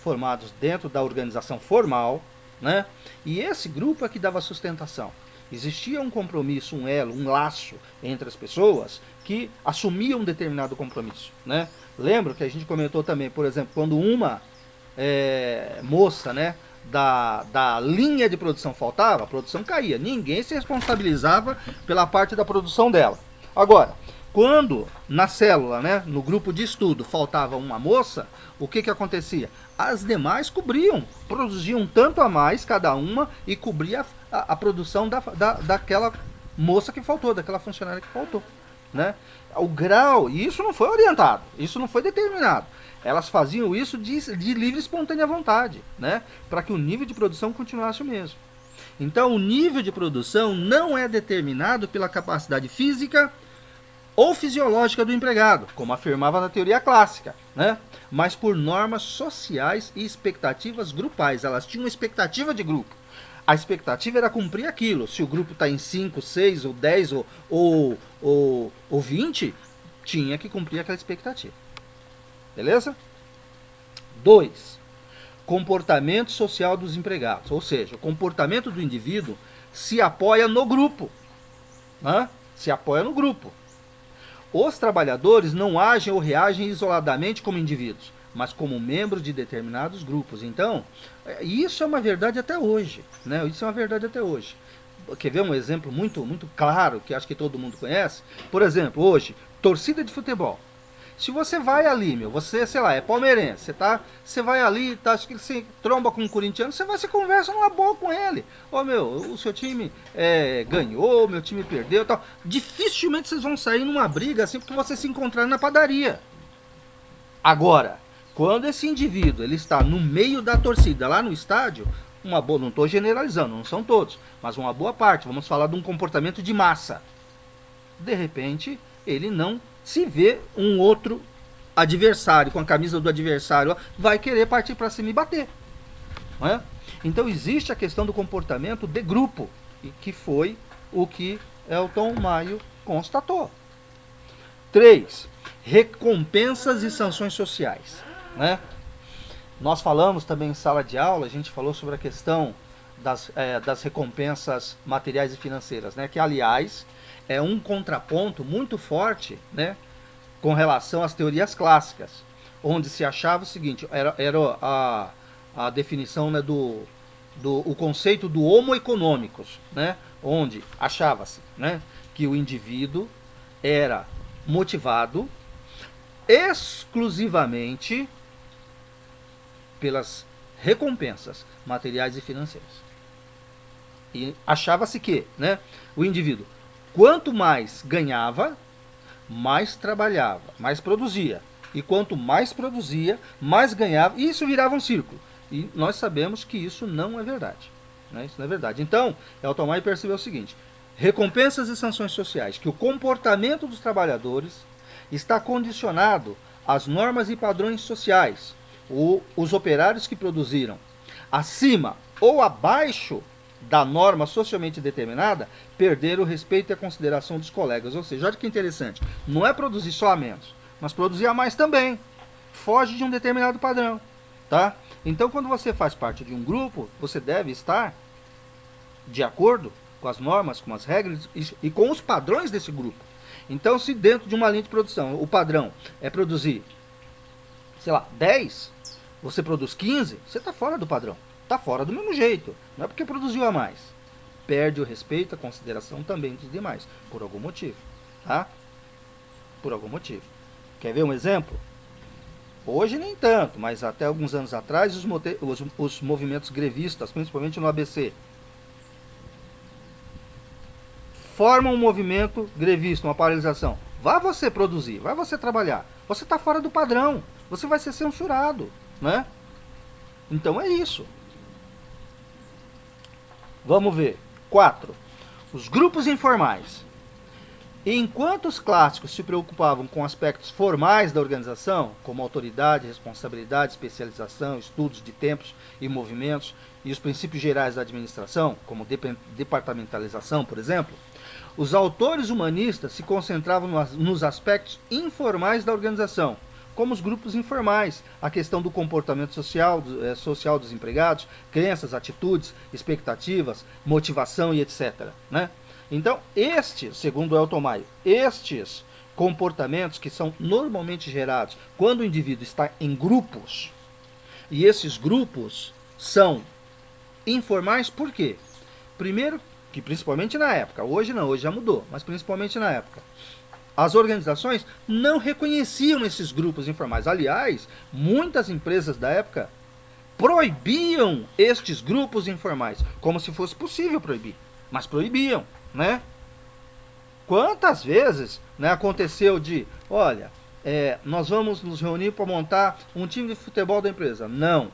formados dentro da organização formal, né? E esse grupo é que dava sustentação. Existia um compromisso, um elo, um laço entre as pessoas que assumiam um determinado compromisso, né? Lembro que a gente comentou também, por exemplo, quando uma moça, né, da linha de produção faltava, a produção caía. Ninguém se responsabilizava pela parte da produção dela. Agora, quando na célula, né, no grupo de estudo, faltava uma moça, o que acontecia? As demais cobriam, produziam tanto a mais cada uma e cobria a produção daquela moça que faltou, daquela funcionária que faltou. Né? O grau, e isso não foi orientado, isso não foi determinado. Elas faziam isso de livre e espontânea vontade, né? Para que o nível de produção continuasse o mesmo. Então, o nível de produção não é determinado pela capacidade física ou fisiológica do empregado, como afirmava na teoria clássica, né? Mas por normas sociais e expectativas grupais. Elas tinham uma expectativa de grupo. A expectativa era cumprir aquilo. Se o grupo está em 5, 6, ou 10 ou 20, tinha que cumprir aquela expectativa. Beleza? 2. Comportamento social dos empregados. Ou seja, o comportamento do indivíduo se apoia no grupo. Né? Se apoia no grupo. Os trabalhadores não agem ou reagem isoladamente como indivíduos, mas como membros de determinados grupos. Então, isso é uma verdade até hoje. Né? Isso é uma verdade até hoje. Quer ver um exemplo muito, muito claro, que acho que todo mundo conhece? Por exemplo, hoje, torcida de futebol. Se você vai ali, você, sei lá, é palmeirense, você vai ali, acho que você tromba com um corintiano, você conversa numa boa com ele. O seu time ganhou, meu time perdeu, tal. Dificilmente vocês vão sair numa briga assim porque você se encontrar na padaria. Agora, quando esse indivíduo ele está no meio da torcida, lá no estádio, não estou generalizando, não são todos, mas uma boa parte, vamos falar de um comportamento de massa. De repente, ele não se vê um outro adversário, com a camisa do adversário, vai querer partir para cima e bater. Não é? Então existe a questão do comportamento de grupo, que foi o que Elton Maio constatou. 3. Recompensas e sanções sociais. Né? Nós falamos também em sala de aula, a gente falou sobre a questão das recompensas materiais e financeiras, né? Que, aliás, é um contraponto muito forte, né, com relação às teorias clássicas, onde se achava o seguinte, era a definição, né, o conceito do homo economicus, né, onde achava-se, né, que o indivíduo era motivado exclusivamente pelas recompensas materiais e financeiras. E achava-se que, né, o indivíduo, quanto mais ganhava, mais trabalhava, mais produzia. E quanto mais produzia, mais ganhava. E isso virava um círculo. E nós sabemos que isso não é verdade. Né? Isso não é verdade. Então, Elton Maio percebeu o seguinte: recompensas e sanções sociais, que o comportamento dos trabalhadores está condicionado às normas e padrões sociais. Os operários que produziram acima ou abaixo da norma socialmente determinada, perder o respeito e a consideração dos colegas. Ou seja, olha que interessante, não é produzir só a menos, mas produzir a mais também. Foge de um determinado padrão. Tá? Então, quando você faz parte de um grupo, você deve estar de acordo com as normas, com as regras e com os padrões desse grupo. Então, se dentro de uma linha de produção, o padrão é produzir, sei lá, 10, você produz 15, você está fora do padrão. Está fora do mesmo jeito. Não é porque produziu a mais. Perde o respeito, a consideração também dos demais. Por algum motivo. Tá? Por algum motivo. Quer ver um exemplo? Hoje nem tanto, mas até alguns anos atrás os movimentos grevistas, principalmente no ABC, formam um movimento grevista, uma paralisação. Vá você produzir, vai você trabalhar. Você está fora do padrão. Você vai ser censurado. Né? Então é isso. Vamos ver. 4. Os grupos informais. Enquanto os clássicos se preocupavam com aspectos formais da organização, como autoridade, responsabilidade, especialização, estudos de tempos e movimentos, e os princípios gerais da administração, como departamentalização, por exemplo, os autores humanistas se concentravam nos aspectos informais da organização, como os grupos informais, a questão do comportamento social dos empregados, crenças, atitudes, expectativas, motivação e etc. Né? Então, segundo Elton Maio, estes comportamentos que são normalmente gerados quando o indivíduo está em grupos, e esses grupos são informais por quê? Primeiro, que principalmente na época, hoje não, hoje já mudou, mas principalmente na época, as organizações não reconheciam esses grupos informais. Aliás, muitas empresas da época proibiam estes grupos informais, como se fosse possível proibir, mas proibiam, né? Quantas vezes, né, aconteceu de, olha, nós vamos nos reunir para montar um time de futebol da empresa? Não.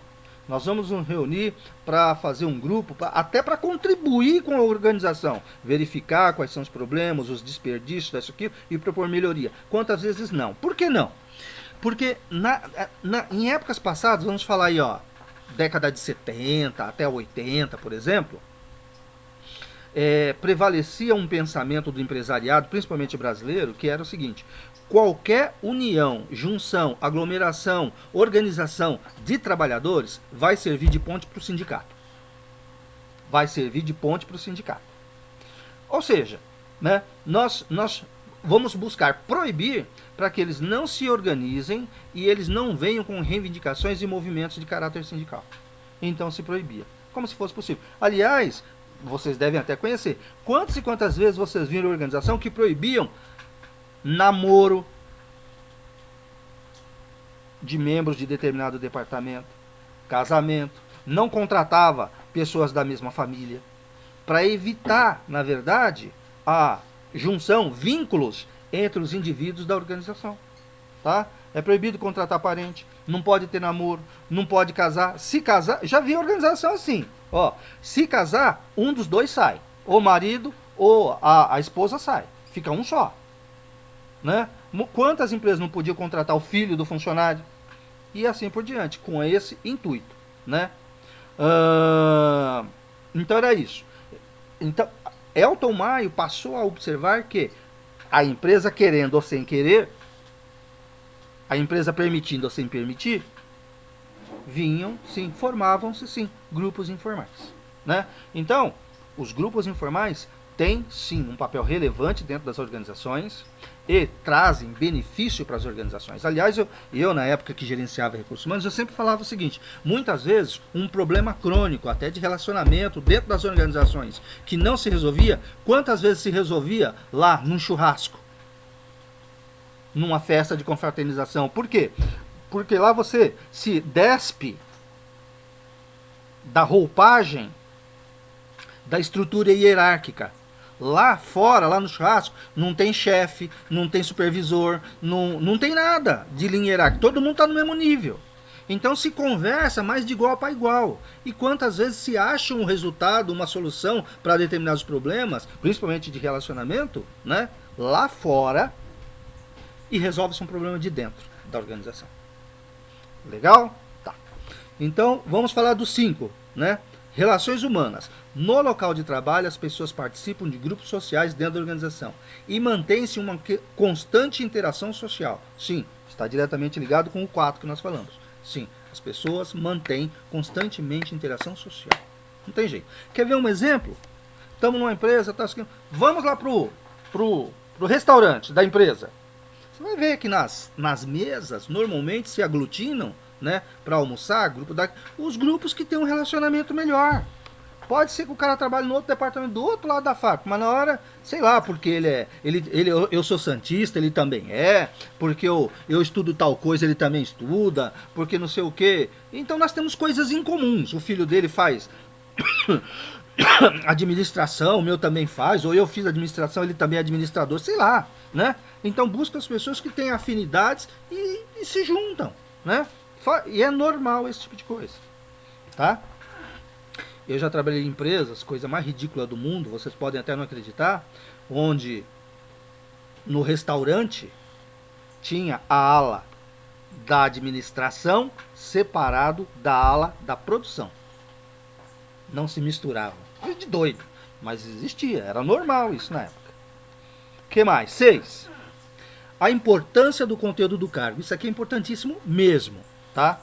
Nós vamos nos reunir para fazer um grupo, até para contribuir com a organização, verificar quais são os problemas, os desperdícios, isso aqui, e propor melhoria. Quantas vezes não? Por que não? Porque em épocas passadas, vamos falar aí, ó, década de 70 até 80, por exemplo, prevalecia um pensamento do empresariado, principalmente brasileiro, que era o seguinte: qualquer união, junção, aglomeração, organização de trabalhadores vai servir de ponte para o sindicato. Vai servir de ponte para o sindicato. Ou seja, né, nós vamos buscar proibir para que eles não se organizem e eles não venham com reivindicações e movimentos de caráter sindical. Então se proibia, como se fosse possível. Aliás, vocês devem até conhecer, quantas e quantas vezes vocês viram organização que proibiam namoro de membros de determinado departamento, casamento, não contratava pessoas da mesma família, para evitar, na verdade, a junção, vínculos entre os indivíduos da organização. Tá? É proibido contratar parente, não pode ter namoro, não pode casar. Se casar, já vi organização assim, ó, se casar, um dos dois sai, ou o marido ou a esposa sai, fica um só. Né? Quantas empresas não podiam contratar o filho do funcionário? E assim por diante, com esse intuito. Né? Então era isso. Então, Elton Maio passou a observar que a empresa, querendo ou sem querer, a empresa permitindo ou sem permitir, formavam-se sim grupos informais. Né? Então, os grupos informais têm sim um papel relevante dentro das organizações e trazem benefício para as organizações. Aliás, eu na época que gerenciava recursos humanos, eu sempre falava o seguinte: muitas vezes um problema crônico, até de relacionamento dentro das organizações, que não se resolvia, quantas vezes se resolvia lá num churrasco, numa festa de confraternização? Por quê? Porque lá você se despe da roupagem da estrutura hierárquica. Lá fora, lá no churrasco, não tem chefe, não tem supervisor, não tem nada de linha hierárquica. Todo mundo está no mesmo nível. Então se conversa mais de igual para igual. E quantas vezes se acha um resultado, uma solução para determinados problemas, principalmente de relacionamento, né, lá fora, e resolve-se um problema de dentro da organização. Legal? Tá. Então vamos falar do 5, né? Relações humanas. No local de trabalho, as pessoas participam de grupos sociais dentro da organização e mantém-se uma constante interação social. Sim, está diretamente ligado com o 4 que nós falamos. Sim, as pessoas mantêm constantemente interação social. Não tem jeito. Quer ver um exemplo? Estamos numa empresa, vamos lá pro restaurante da empresa. Você vai ver que nas mesas normalmente se aglutinam, né, para almoçar, os grupos que têm um relacionamento melhor. Pode ser que o cara trabalhe no outro departamento, do outro lado da fábrica, mas na hora, sei lá, porque eu sou santista, ele também é, porque eu estudo tal coisa, ele também estuda, porque não sei o quê. Então nós temos coisas em comuns. O filho dele faz administração, o meu também faz, ou eu fiz administração, ele também é administrador, sei lá, né? Então busca as pessoas que têm afinidades e se juntam, né? E é normal esse tipo de coisa, tá? Eu já trabalhei em empresas, coisa mais ridícula do mundo, vocês podem até não acreditar, onde no restaurante tinha a ala da administração separado da ala da produção. Não se misturava. Coisa de doido, mas existia, era normal isso na época. O que mais? 6. a importância do conteúdo do cargo. Isso aqui é importantíssimo mesmo, tá?